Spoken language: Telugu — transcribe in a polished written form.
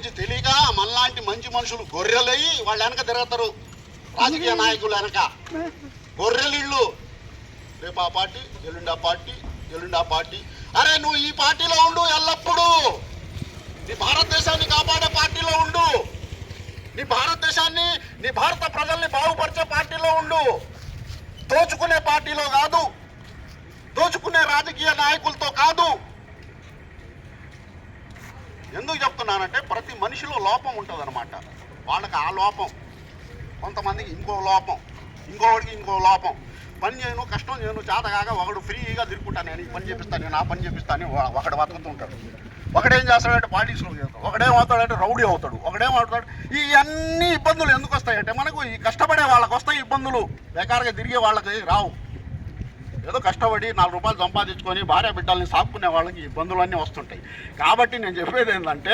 గురించి తెలియక మనలాంటి మంచి మనుషులు గొర్రెలయ్యి వాళ్ళు వెనక తిరుగుతారు. రాజకీయ నాయకులు వెనక గొర్రెలిళ్ళు. రేపు ఆ పార్టీ, ఎల్లుండి ఆ పార్టీ, ఎల్లుండి ఆ పార్టీ. అరే నువ్వు ఈ పార్టీలో ఉండు, ఎల్లప్పుడూ నీ భారతదేశాన్ని కాపాడే పార్టీలో ఉండు, నీ భారతదేశాన్ని, నీ భారత ప్రజల్ని బాగుపరిచే పార్టీలో ఉండు. దోచుకునే పార్టీలో కాదు, దోచుకునే రాజకీయ నాయకులతో కాదు. ఎందుకు చెప్తున్నానంటే ప్రతి మనిషిలో లోపం ఉంటుంది అనమాట. వాళ్ళకి ఆ లోపం, కొంతమందికి ఇంకో లోపం, ఇంకొకటికి ఇంకో లోపం. పని చేయను, కష్టం చేయను, చేతగాక ఒకడు ఫ్రీగా తిరుగుకుంటాను, నేను ఈ పని చేపిస్తాను, నేను ఆ పని చేపిస్తాను, ఒకడు బతుకుతుంటాడు. ఒకడేం చేస్తాడంటే పాలిటిక్స్లో చేస్తాడు, ఒకడేమవుతాడంటే రౌడీ అవుతాడు, ఒకడేమవుతాడు. ఈ అన్ని ఇబ్బందులు ఎందుకు వస్తాయంటే మనకు ఈ కష్టపడే వాళ్ళకి వస్తాయి ఇబ్బందులు, బేకారుగా తిరిగే వాళ్ళకి రావు. ఏదో కష్టపడి 4 రూపాయలు సంపాదించుకొని భార్య బిడ్డల్ని సాకుకునే వాళ్ళకి ఇబ్బందులు అన్నీ వస్తుంటాయి. కాబట్టి నేను చెప్పేది ఏంటంటే